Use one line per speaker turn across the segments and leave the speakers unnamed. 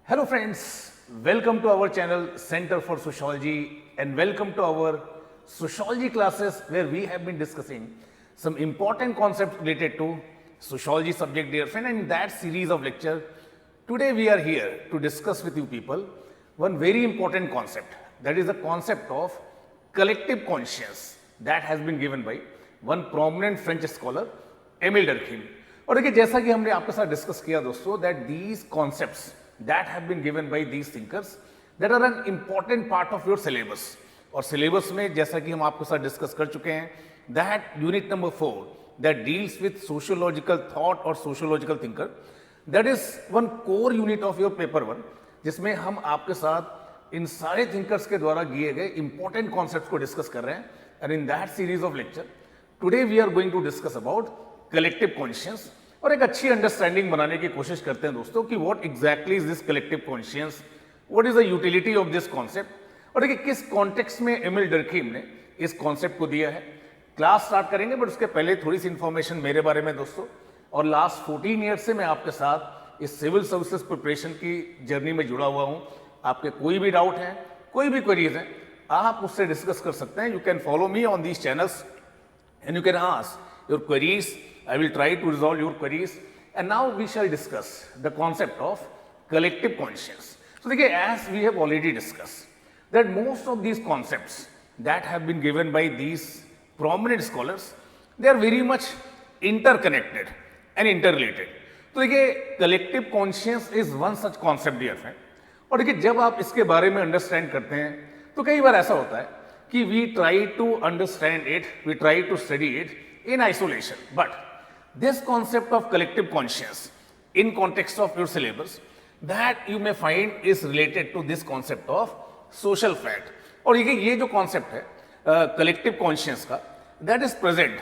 Hello friends, welcome to our channel Center for Sociology and welcome to our sociology classes where we have been discussing some important concepts related to sociology subject dear friend, and in that series of lecture today we are here to discuss with you people one very important concept, that is the concept of collective conscience that has been given by one prominent French scholar Emile Durkheim. और देखिए जैसा कि हमने आपके साथ discuss किया दोस्तों that these concepts that have been given by these thinkers that are an important part of your syllabus. और सिलेबस में जैसा कि हम आपके साथ डिस्कस कर चुके हैं that unit number 4 that deals with sociological thought और sociological thinker, that is one core unit of your paper 1, जिसमें हम आपके साथ इन सारे थिंकर्स के द्वारा दिए गए इंपॉर्टेंट कॉन्सेप्ट्स को डिस्कस कर रहे हैं। And in that series of lecture today we are going to discuss about collective conscious और एक अच्छी अंडरस्टैंडिंग बनाने की कोशिश करते हैं दोस्तों कि what exactly is this collective conscious, what is the utility of this concept, और देखिए किस कॉन्टेक्स्ट में एमिल डर्कीम ने इस कॉन्सेप्ट को दिया है। क्लास स्टार्ट करेंगे बट उसके पहले थोड़ी सी इंफॉर्मेशन मेरे बारे में दोस्तों। और लास्ट 14 ईयर से मैं आपके साथ इस सिविल सर्विसेज प्रिपरेशन की जर्नी में जुड़ा हुआ हूं। आपके कोई भी डाउट है, कोई भी क्वेरीज है, आप उससे डिस्कस कर सकते हैं। You can follow me on these channels and you can ask your queries. I will try to resolve your queries. And now we shall discuss the concept of collective conscience. So देखिए, as we have already discussed that most of these concepts that have been given by these prominent scholars, they are very much interconnected and interrelated. तो देखिए collective conscience is one such concept dear friend. और देखिए जब आप इसके बारे में understand करते हैं तो कई बार ऐसा होता है कि we try to understand it, we try to study it in isolation. But this concept of collective conscience in context of your syllabus that you may find is related to this concept of social fact. और ये जो concept है collective conscience का, that is present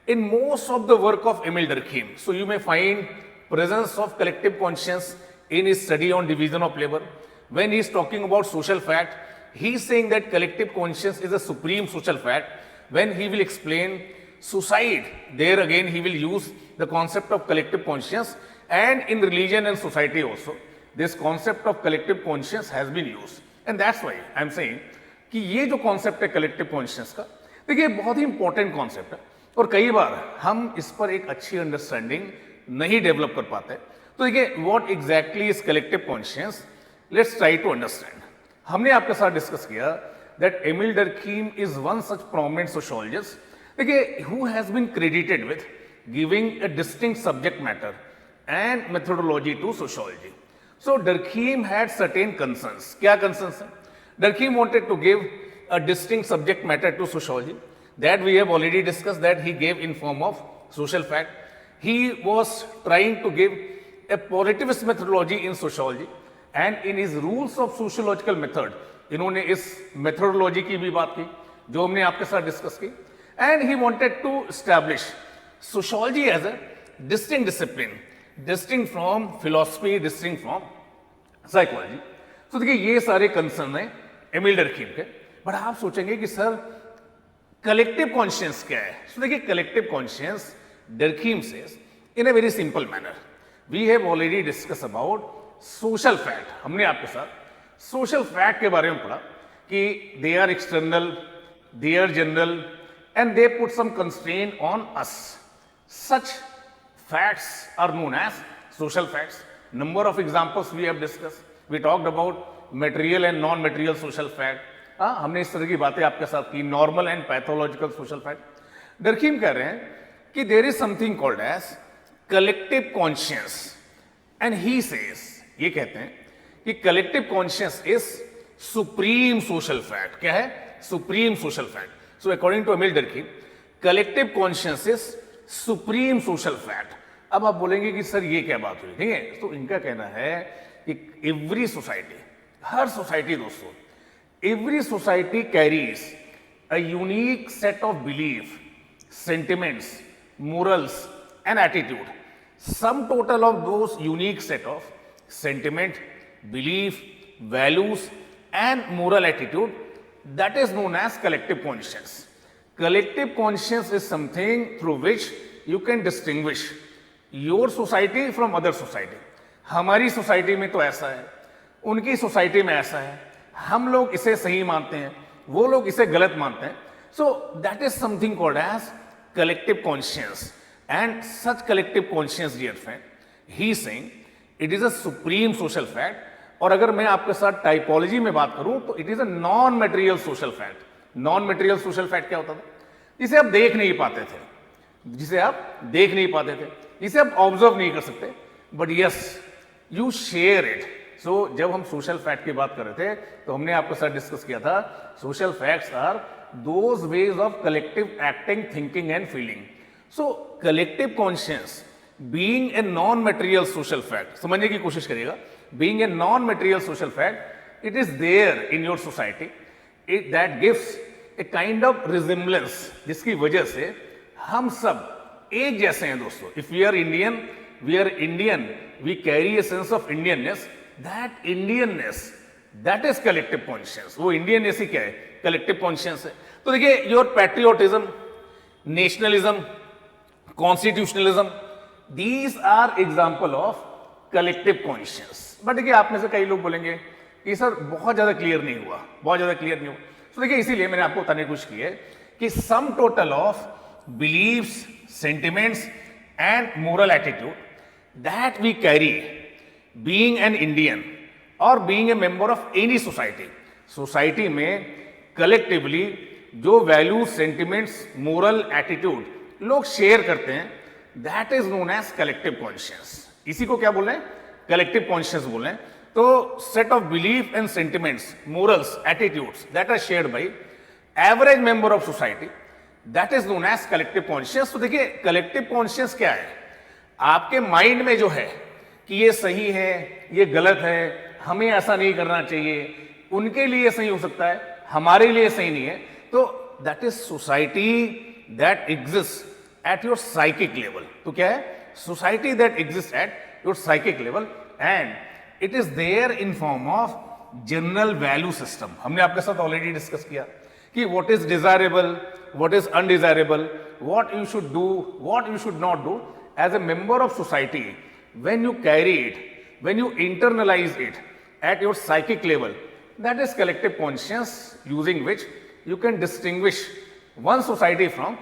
in most of the work of Emile Durkheim. So you may find presence of collective conscience in his study on division of labor. When he is talking about social fact, he is saying that collective conscience is a supreme social fact. When he will explain suicide, there again he will use the concept of collective conscience, and in religion and society also this concept of collective conscience has been used. And that's why I am saying कि ये जो concept है collective conscience का, देखिए बहुत ही important concept है और कई बार हम इस पर एक अच्छी understanding नहीं develop कर पाते। तो देखिए what exactly is collective conscience, let's try to understand. हमने आपके साथ डिस्कस किया that Emile Durkheim is one such prominent sociologist, देखिए who has been credited with giving a distinct subject matter and methodology to sociology. So Durkheim had certain concerns. क्या concerns है? Durkheim wanted to give a distinct subject matter to sociology that we have already discuss that he gave in form of social fact. He was trying to give a positivist methodology in sociology, and in his rules of sociological method इन्होंने इस methodology की भी बात की जो हमने आपके साथ डिस्कस की. and he wanted to establish sociology as a distinct discipline, distinct from philosophy, distinct from psychology. तो देखिए ये सारे कंसर्न हैं एमिल डर्कीम के. बट आप सोचेंगे कि सर कलेक्टिव कॉन्शियस क्या है? तो देखिए collective conscious Durkheim says in a very simple manner. We have already discussed about social fact. हमने आपके साथ social fact के बारे में पढ़ा कि they are external, they are general, and they put some constraint on us. Such facts are known as social facts. Number of examples we have discussed. We talked about material and non-material social fact. हमने इस तरह की बातें आपके साथ की, normal and pathological social fact. डर्कीम कह रहे हैं कि there is something called as collective conscious, and he says, ये कहते हैं कि collective conscious is supreme social fact. क्या है? Supreme social fact. So according to Emile Durkheim collective conscious is supreme social fact. अब आप बोलेंगे कि सर ये क्या बात हुई, ठीक है? तो इनका कहना है कि एवरी सोसाइटी, हर सोसाइटी दोस्तों, every society carries a unique set of belief, sentiments, morals and attitude. Sum total of those unique set of sentiment, belief, values and moral attitude, that is known as collective conscience. Collective conscience is something through which you can distinguish your society from other society. हमारी society में तो ऐसा है, उनकी society में ऐसा है, हम लोग इसे सही मानते हैं, वो लोग इसे गलत मानते हैं. So that is something called as collective conscience, and such collective conscience, dear friend, he is saying it is a supreme social fact. और अगर मैं आपके साथ टाइपोलॉजी में बात करूं तो it is a non material social fact. Non material social fact क्या होता था? जिसे आप देख नहीं पाते थे, जिसे आप देख नहीं पाते थे, जिसे आप ऑब्जर्व नहीं कर सकते, but yes you share it. So जब हम सोशल फैक्ट की बात कर रहे थे तो हमने आपके साथ डिस्कस किया था social facts are those ways of collective acting, thinking and feeling. So collective conscience being a non-material social fact, समझने की कोशिश करिएगा, being a non-material social fact, it is there in your society, it that gives a kind of resemblance, जिसकी वजह से हम सब एक जैसे हैं दोस्तों. If we are Indian, we are Indian, we carry a sense of Indianness. That Indianness, that is collective conscience. वो Indianness ही क्या है? कलेक्टिव कॉन्शियस है. तो देखिए, your patriotism, nationalism, constitutionalism, these are example of collective conscious. But देखिए, आप में से कई लोग बोलेंगे कि सर बहुत ज्यादा क्लियर नहीं हुआ, बहुत ज्यादा क्लियर नहीं हुआ. तो देखिए, इसीलिए मैंने आपको बताने की कोशिश की है कि sum total of believes, sentiments and moral attitude that we carry being an Indian और being a member of any society. Society में कलेक्टिवली जो वैल्यूज, सेंटिमेंट्स, मोरल एटीट्यूड लोग शेयर करते हैं, that is known as collective conscious. इसी को क्या बोल रहे हैं? कलेक्टिव कॉन्शियस बोल रहे हैं. तो set of belief and sentiments, morals, attitudes that are shared by average member of society, that is known as collective conscious. तो देखिए, कलेक्टिव कॉन्शियस क्या है? आपके माइंड में जो है कि ये सही है, ये गलत है, हमें ऐसा नहीं करना चाहिए, उनके लिए सही हो सकता है, हमारे लिए सही नहीं है. तो that is society that exist at your psychic level. तो क्या है? Society that exist at your psychic level and it is there in form of general value system. हमने आपके साथ ऑलरेडी डिस्कस किया कि what is desirable, what is undesirable, what you should do, what you should not do as a member of society. When you carry it, when you internalize it at your psychic level, that is collective conscience, using which you can distinguish one society from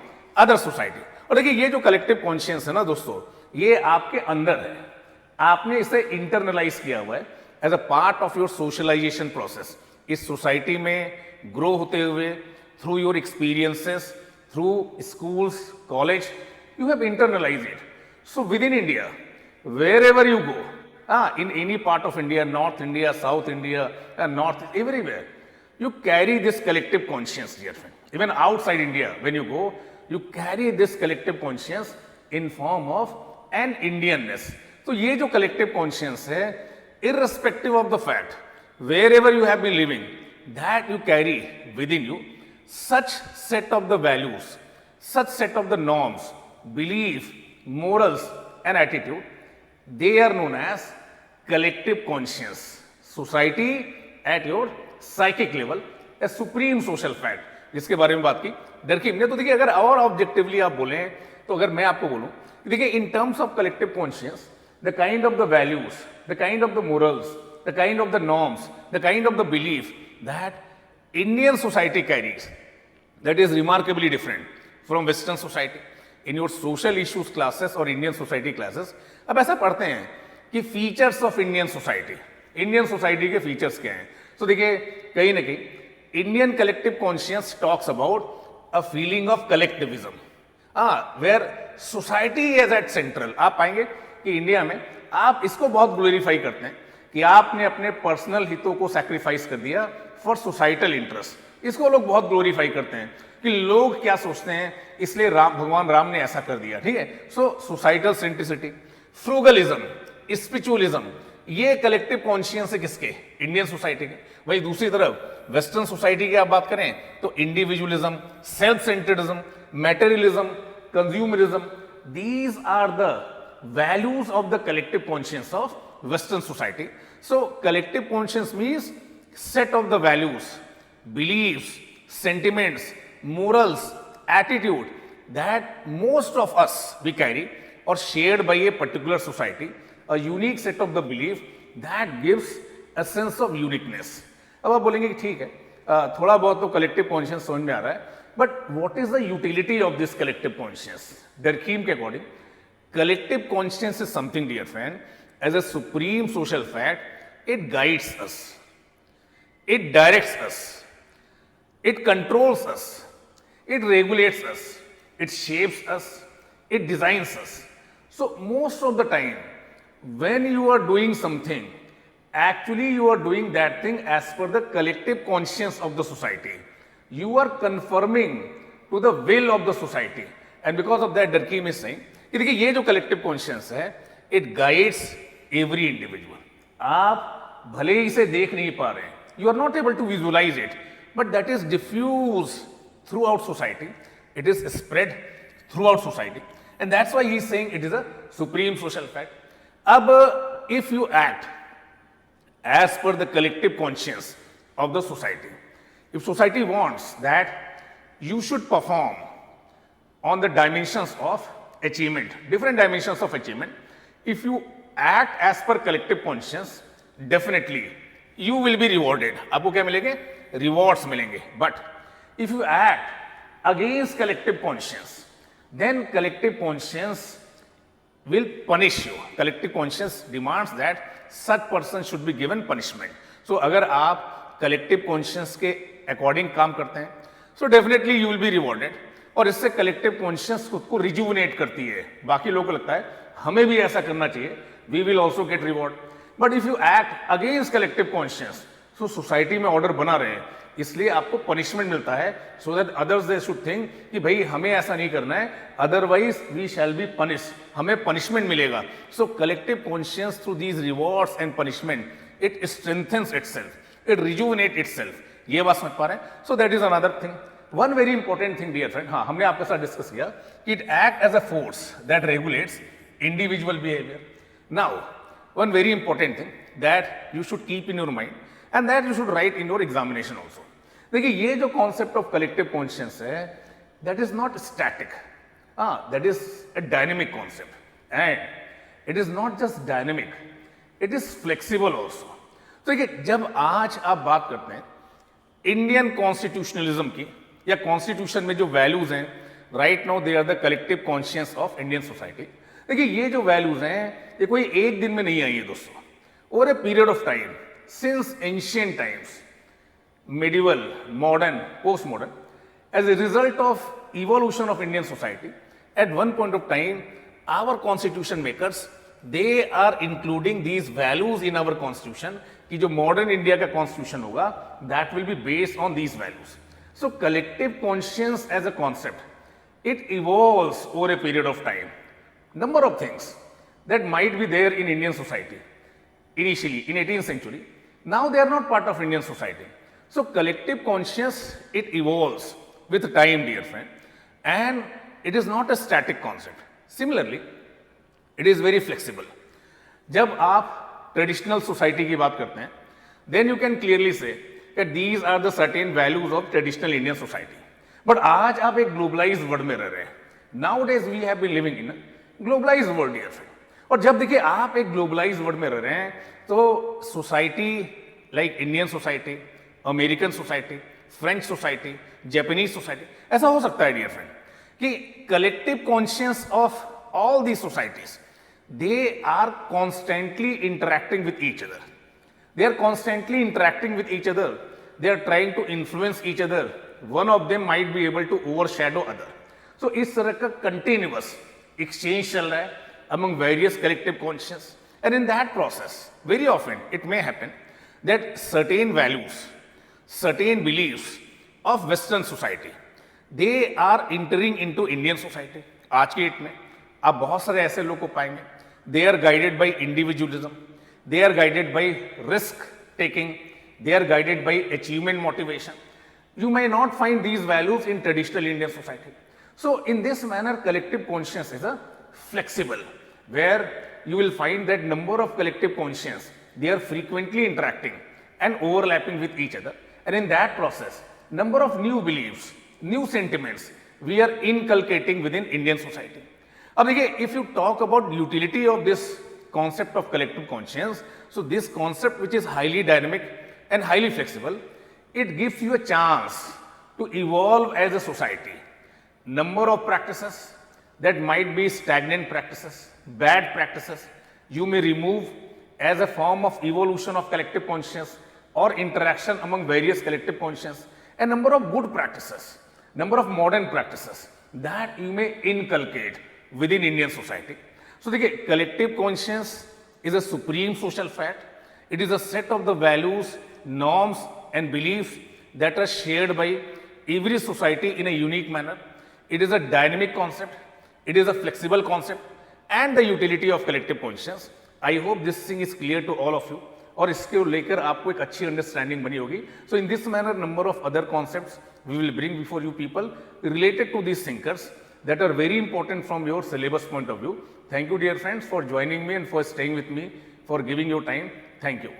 other society. और देखिए, ये जो collective conscience है ना दोस्तों, ये आपके अंदर है, आपने इसे इंटरनलाइज किया हुआ है as a part of your socialization process. इस सोसाइटी में ग्रो होते हुए through your experiences, through schools, college, you have internalize it. So within India, wherever you go, in any part of India, North India, South India, North, everywhere, you carry this collective conscience, dear friend. Even outside India, when you go, you carry this collective conscience in form of an Indianness. तो ये जो collective conscience है, irrespective of the fact, wherever you have been living, that you carry within you such set of the values, such set of the norms, belief, morals and attitude. They are known as collective conscience. Society at your psychic level, a supreme social fact, जिसके बारे में बात की. देखिए, तो देखिए, अगर और ऑब्जेक्टिवली आप बोलें तो अगर मैं आपको बोलूं, देखिए, in terms of collective conscious, the kind of the values, the kind of the morals, the kind of the norms, the kind of the belief that Indian society carries, that is remarkably different from Western society. In your social issues classes or Indian society classes, अब ऐसा पढ़ते हैं कि features of Indian society, Indian society के features क्या हैं. तो देखिए, कहीं ना कहीं Indian collective conscious talks about a feeling of collectivism, where society is at central. आप पाएंगे कि इंडिया में आप इसको बहुत ग्लोरीफाई करते हैं कि आपने अपने पर्सनल हितों को सैक्रिफाइस कर दिया फॉर सोसाइटल इंटरेस्ट. इसको लोग बहुत ग्लोरीफाई करते हैं कि लोग क्या सोचते हैं, इसलिए भगवान राम ने ऐसा कर दिया. ठीक है. सो सोसाइटल सेंट्रिसिटी, फ्रूगलिज्म, स्पिरिचुअलिज्म, ये कलेक्टिव कॉन्शियस है किसके? इंडियन सोसाइटी के. वही दूसरी तरफ वेस्टर्न सोसाइटी की आप बात करें तो individualism, self centredism, materialism, consumerism, these are the values of the collective conscious of western society. So collective conscious means set of the values, beliefs, sentiments, morals, attitude that most of us we carry or shared by a particular society, a unique set of the belief that gives a sense of uniqueness. अब आप बोलेंगे कि ठीक है, थोड़ा बहुत तो collective conscious समझ में आ रहा है, but what is the utility of this collective conscious? Durkheim के according, collective conscious is something, dear friend, as a supreme social fact, it guides us, it directs us, it controls us, it regulates us, it shapes us, it designs us. So most of the time, when you are doing something, actually you are doing that thing as per the collective conscience of the society. You are conforming to the will of the society. And because of that, Durkheim is saying, कि देखिए ये जो collective conscience है, it guides every individual. आप भले ही इसे देख नहीं पा रहे हैं, you are not able to visualize it, but that is diffused throughout society, it is spread throughout society, and that's why he is saying it is a supreme social fact. Ab if you act as per the collective conscience of the society, if society wants that you should perform on the dimensions of achievement, different dimensions of achievement, if you act as per collective conscience, definitely you will be rewarded. आपको क्या मिलेंगे? Rewards मिलेंगे. But if you act against collective conscience, then collective conscience will punish you. Collective conscience demands that such person should be given punishment. So अगर आप collective conscience के according काम करते हैं, so definitely you will be rewarded. और इससे collective conscience खुद को rejuvenate करती है. बाकी लोगों को लगता है हमें भी ऐसा करना चाहिए, we will also get reward. But if you act against collective conscious, so society में ऑर्डर बना रहे हैं, इसलिए आपको पनिशमेंट मिलता है, so that others they should think कि भाई हमें ऐसा नहीं करना है, otherwise we shall be punish, हमें पनिशमेंट मिलेगा. So collective conscious through these rewards and punishment, it strengthens itself, it rejuvenate itself. ये बात समझ पा रहे हैं? So that is another thing. One very important thing dear friend, हाँ हमने आपके साथ डिस्कस किया कि it act as a force that regulates individual behaviour. Now one very important thing that you should keep in your mind and that you should write in your examination also. देखिए ये जो concept of collective conscience है, that is not static, that is a dynamic concept, and it is not just dynamic, it is flexible also. तो देखिए जब आज आप बात करते हैं इंडियन कॉन्स्टिट्यूशनलिज्म की या कॉन्स्टिट्यूशन में जो वैल्यूज हैं, right now they are the collective conscious of Indian society. देखिए ये जो वैल्यूज हैं ये कोई एक दिन में नहीं आई है दोस्तों, over a period of time, since ancient times, medieval, modern, post-modern, as a result of evolution of Indian society, at one point of time, our constitution makers, they are including these values in our constitution, कि जो modern India का constitution होगा, that will be based on these values. So collective conscience as a concept, it evolves over a period of time. Number of things that might be there in Indian society initially in 18th century, now they are not part of Indian society. So collective conscience, it evolves with time, dear friend, and it is not a static concept. Similarly, it is very flexible. जब आप traditional society की बात करते हैं, then you can clearly say that these are the certain values of traditional Indian society. But आज आप एक globalised world में रह रहे हैं. Nowadays we have been living in a globalize world, dear friend. और जब देखिए आप एक ग्लोबलाइज वर्ल्ड में रह रहे हैं, तो society like Indian society, American society, French society, Japanese society, ऐसा हो सकता है डियर फ्रेंड कि collective conscious of all the societies, they are constantly interacting with each other, they are constantly interacting with each other, they are trying to influence each other, one of them might be able to overshadow other. So इस तरह का continuous exchange चल रहा है among various collective conscious, and in that process very often it may happen that certain values, certain beliefs of Western society, they are entering into Indian society. आज की date में आप बहुत सारे ऐसे लोग को पाएंगे, they are guided by individualism, they are guided by risk taking, they are guided by achievement motivation. You may not find these values in traditional Indian society. So in this manner, collective conscience is a flexible, where you will find that number of collective conscience, they are frequently interacting and overlapping with each other, and in that process, number of new beliefs, new sentiments, we are inculcating within Indian society. अब देखिए, if you talk about utility of this concept of collective conscience. So this concept, which is highly dynamic and highly flexible, it gives you a chance to evolve as a society. Number of practices that might be stagnant practices, bad practices, you may remove as a form of evolution of collective conscience or interaction among various collective conscience. A number of good practices, number of modern practices that you may inculcate within Indian society. So देखिए, collective conscience is a supreme social fact. It is a set of the values, norms and beliefs that are shared by every society in a unique manner. It is a dynamic concept. It is a flexible concept and the utility of collective conscience. I hope this thing is clear to all of you. और इसके लेकर आपको एक अच्छी understanding बनी होगी. So in this manner, number of other concepts we will bring before you people related to these thinkers that are very important from your syllabus point of view. Thank you, dear friends, for joining me and for staying with me, for giving your time. Thank you.